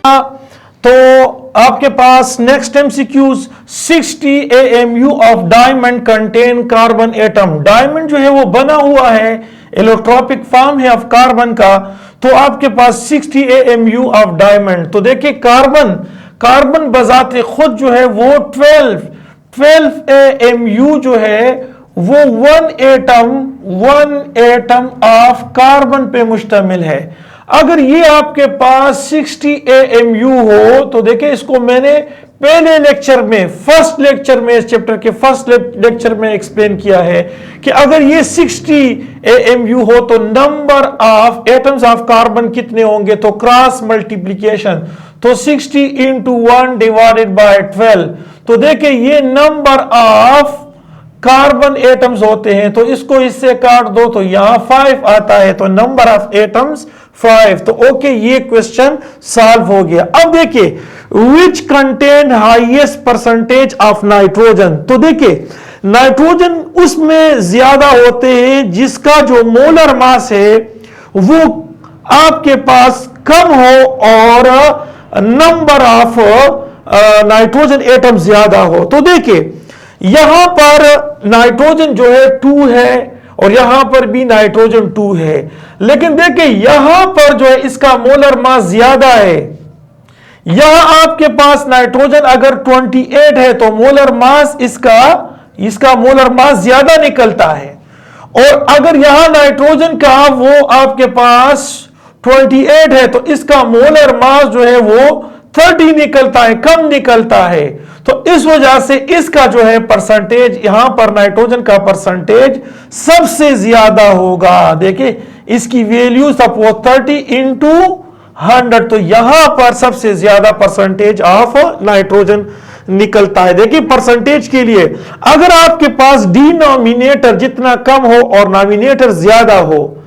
तो आपके पास next MCQs 60 AMU of diamond contain carbon atom. Diamond जो है वो बना हुआ है, इलेक्ट्रोपिक फॉर्म है ऑफ कार्बन का। तो आपके पास 60 AMU ऑफ डायमंड। तो देखिए कार्बन बजाते खुद जो है वो 12 AMU जो है वो वन एटम ऑफ कार्बन पे मुश्तमिल है। अगर ये आपके पास 60 AMU हो तो देखिए इसको मैंने पहले लेक्चर में, फर्स्ट लेक्चर में, इस चैप्टर के फर्स्ट लेक्चर में एक्सप्लेन किया है कि अगर ये 60 AMU हो तो number of atoms of carbon कितने होंगे, तो क्रॉस मल्टीप्लीकेशन, तो 60 into 1 डिवाइडेड बाय 12। तो देखिए ये नंबर ऑफ कार्बन एटम्स होते हैं, तो इसको इससे काट दो तो यहां 5 आता है, तो नंबर ऑफ एटम्स 5। तो ओके, ये क्वेश्चन सॉल्व हो गया। अब देखिए which contain highest percentage of nitrogen. तो देखिए नाइट्रोजन उसमें ज्यादा होते हैं जिसका जो मोलर मास है वो आपके पास कम हो और नंबर ऑफ नाइट्रोजन एटम ज्यादा हो। तो देखिए यहां पर नाइट्रोजन जो है 2 है और यहां पर भी नाइट्रोजन 2 है, लेकिन देखिए यहां पर जो है इसका मोलर मास ज्यादा है। यहां आपके पास नाइट्रोजन अगर 28 है तो मोलर मास इसका मोलर मास ज्यादा निकलता है, और अगर यहां नाइट्रोजन का वो आपके पास 28 है तो इसका मोलर मास जो है वो 30 निकलता है, कम निकलता है। तो इस वजह से इसका जो है परसेंटेज, यहां पर नाइट्रोजन का परसेंटेज सबसे ज्यादा होगा। देखिए इसकी वैल्यू सपोज 30 into 100, तो यहां पर सबसे ज्यादा परसेंटेज ऑफ नाइट्रोजन निकलता है। देखिए परसेंटेज के लिए अगर आपके पास डिनोमिनेटर जितना कम हो और नॉमिनेटर ज्यादा हो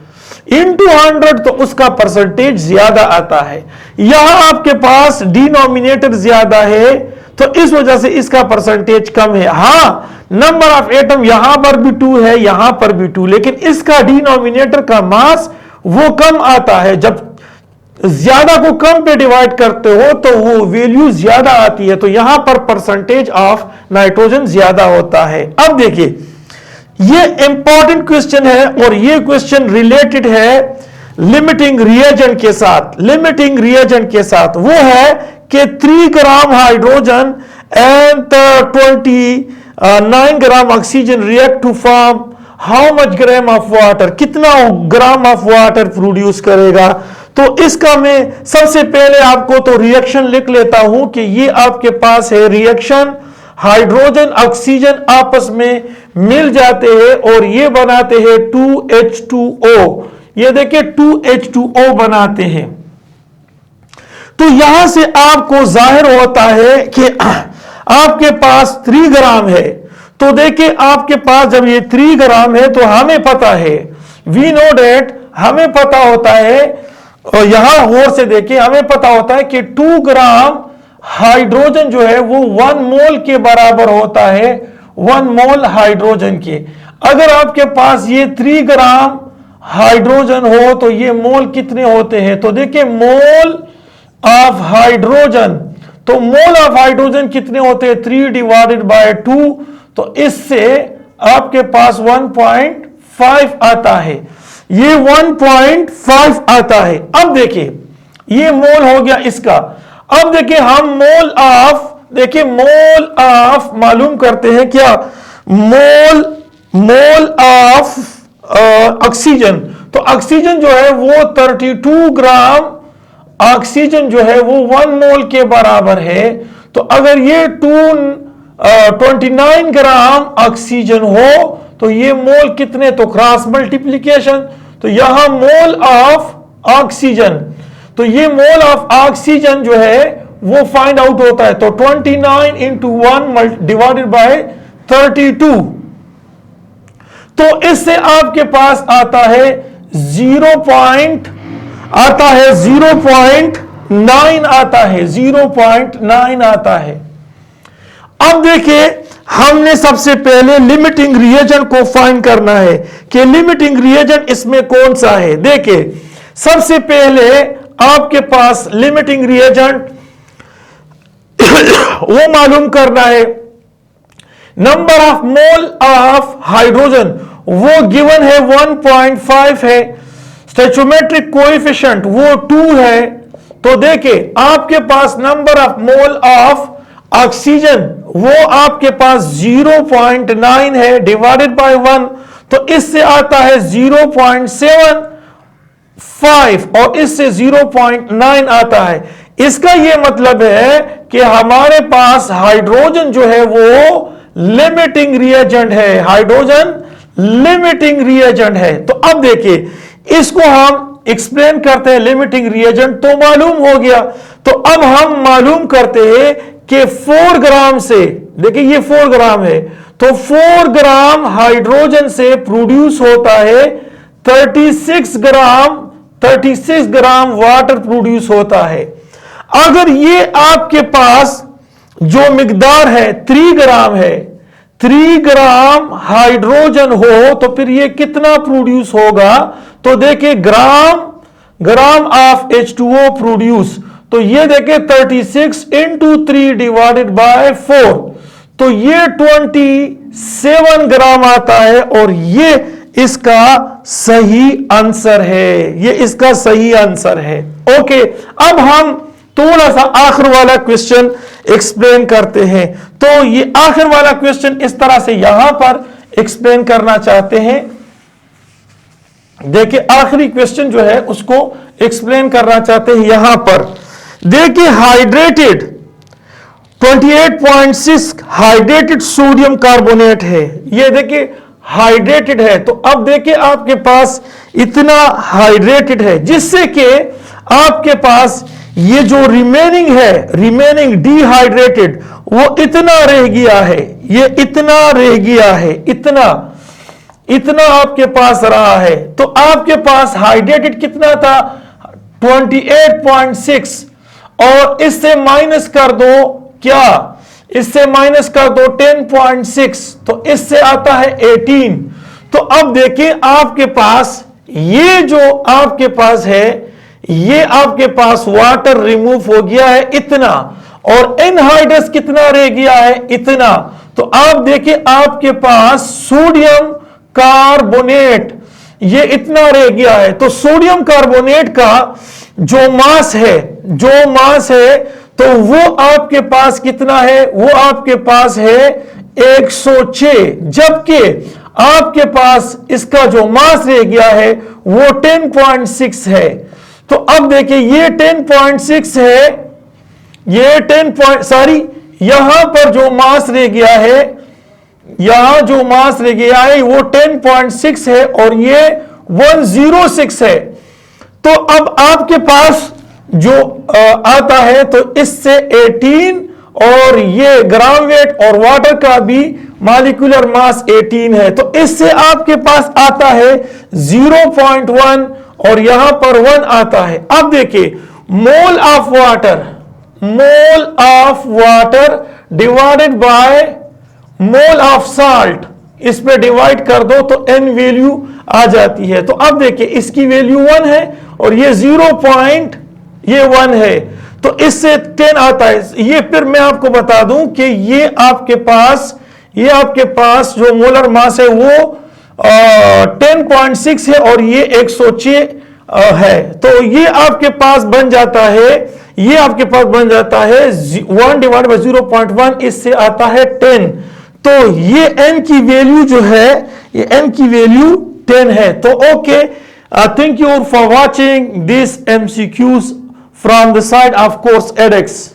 into 100 तो उसका परसेंटेज ज्यादा आता है। यहां आपके पास डिनोमिनेटर ज्यादा है तो इस वजह से इसका परसेंटेज कम है। हां, नंबर ऑफ एटम यहां पर भी 2 है, यहां पर भी 2, लेकिन इसका डिनोमिनेटर का मास वो कम आता है। जब ज्यादा को कम पे डिवाइड करते हो तो वो वैल्यू ज्यादा आती है, तो यहां पर परसेंटेज ऑफ नाइट्रोजन ज्यादा होता है। अब देखिए ये इंपॉर्टेंट क्वेश्चन है और ये क्वेश्चन रिलेटेड है लिमिटिंग रिएजेंट के साथ। लिमिटिंग रिएजेंट के साथ वो है कि 3 gram hydrogen and 29 gram oxygen react to form how much gram of water. कितना ग्राम ऑफ वाटर प्रोड्यूस करेगा। तो इसका मैं सबसे पहले आपको तो रिएक्शन लिख लेता हूं कि ये आपके पास है रिएक्शन, हाइड्रोजन ऑक्सीजन आपस में मिल जाते हैं और ये बनाते हैं 2H2O। ये देखिए 2H2O बनाते हैं। तो यहां से आपको जाहिर होता है कि आपके पास 3 ग्राम है। तो देखिए आपके पास जब ये 3 ग्राम है तो हमें पता है, वी नो डेट, हमें पता होता है, और यहां गौर से देखिए हमें पता होता है कि 2 ग्राम हाइड्रोजन जो है वो 1 मोल के बराबर होता है, 1 मोल हाइड्रोजन के। अगर आपके पास ये 3 ग्राम हाइड्रोजन हो तो ये मोल कितने होते हैं। तो देखिए मोल ऑफ हाइड्रोजन, तो मोल ऑफ हाइड्रोजन कितने होते हैं 3 डिवाइडेड बाय 2, तो इससे आपके पास 1.5 आता है। ये 1.5 आता है। अब देखिए ये मोल हो गया इसका। अब देखिए हम मोल ऑफ मालूम करते हैं क्या, मोल ऑफ ऑक्सीजन। तो ऑक्सीजन जो है वो 32 ग्राम ऑक्सीजन जो है वो 1 मोल के बराबर है। तो अगर ये 29 ग्राम ऑक्सीजन हो तो ये मोल कितने, तो क्रॉस मल्टीप्लीकेशन, तो यहां मोल ऑफ ऑक्सीजन, तो ये मोल ऑफ ऑक्सीजन जो है वो फाइंड आउट होता है। तो 29 into 1 डिवाइडेड बाय 32, तो इससे आपके पास आता है 0.9 आता है। अब देखिए हमने सबसे पहले लिमिटिंग रिएजेंट को फाइंड करना है कि लिमिटिंग रिएजेंट इसमें कौन सा है। देखिए सबसे पहले आपके पास लिमिटिंग रिएजेंट वो मालूम करना है। Number of mole of hydrogen वो गिवन है 1.5 है। स्टोइचोमेट्रिक कोएफिशिएंट वो 2 है। तो देखिए आपके पास number of mole of oxygen वो आपके पास 0.9 है डिवाइडेड बाय 1, तो इससे आता है 0.75 और इससे 0.9 आता है। इसका यह मतलब है कि हमारे पास हाइड्रोजन जो है वो लिमिटिंग रिएजेंट है, हाइड्रोजन लिमिटिंग रिएजेंट है। तो अब देखिए इसको हम एक्सप्लेन करते हैं। लिमिटिंग रिएजेंट तो मालूम हो गया, तो अब हम मालूम करते हैं कि 4 ग्राम से, देखिए ये 4 ग्राम है, तो 4 ग्राम हाइड्रोजन से प्रोड्यूस होता है 36 ग्राम वाटर प्रोड्यूस होता है। अगर ये आपके पास जो मिकदार है 3 ग्राम है, 3 ग्राम हाइड्रोजन हो तो फिर ये कितना प्रोड्यूस होगा? तो देखिए ग्राम ऑफ H2O प्रोड्यूस, तो ये देखिए 36 इंटू 3 डिवाइडेड बाय 4, तो ये 27 ग्राम आता है और ये इसका सही आंसर है, ये इसका सही आंसर है। ओके, अब हम थोड़ा सा आखिर वाला क्वेश्चन एक्सप्लेन करते हैं। तो ये आखिर वाला क्वेश्चन इस तरह से यहां पर एक्सप्लेन करना चाहते हैं। देखिए आखिरी क्वेश्चन जो है उसको एक्सप्लेन करना चाहते हैं यहां पर। देखिए हाइड्रेटेड 28.6 हाइड्रेटेड सोडियम कार्बोनेट है। ये देखिए हाइड्रेटेड है, तो अब देखिए आपके पास इतना हाइड्रेटेड है जिससे कि आपके पास ये जो रिमेनिंग है, रिमेनिंग डिहाइड्रेटेड, वो इतना रह गया है, ये इतना रह गया है, इतना आपके पास रहा है। तो आपके पास हाइड्रेटेड कितना था? 28.6 और इससे माइनस कर दो, क्या इससे माइनस कर दो 10.6, तो इससे आता है 18। तो अब देखिए आपके पास ये जो आपके पास है, ये आपके पास वाटर रिमूव हो गया है इतना, और एनहाइड्रस कितना रह गया है? इतना। तो आप देखिए आपके पास सोडियम कार्बोनेट ये इतना रह गया है। तो सोडियम कार्बोनेट का जो मास है तो वो आपके पास कितना है? वो आपके पास है 106, जबकि आपके पास इसका जो मास रह गया है वो 10.6 है। तो अब देखिए ये 10.6 है, ये 10 यहां पर जो मास रह गया है, यहां जो मास रह गया है वो 10.6 है और ये 106 है। तो अब आपके पास जो आता है तो इससे 18 और ये ग्राम वेट और वाटर का भी मॉलिक्यूलर मास 18 है, तो इससे आपके पास आता है 0.1 और यहां पर 1 आता है। अब देखिए mole of water divided by mole of salt, इस पे डिवाइड कर दो तो n वैल्यू आ जाती है। तो अब देखिए इसकी वैल्यू 1 है और ये 1 है, तो इससे 10 आता है। ये फिर मैं आपको बता दूं कि ये आपके पास जो मोलर मास है वो 10.6 है और ये 106 है। तो ये आपके पास बन जाता है, 1 डिवाइड बाय 0.1, इससे आता है 10। तो ये n की वैल्यू जो है, ये n की वैल्यू 10 है। तो okay, thank you for watching this MCQs from the side of course edX.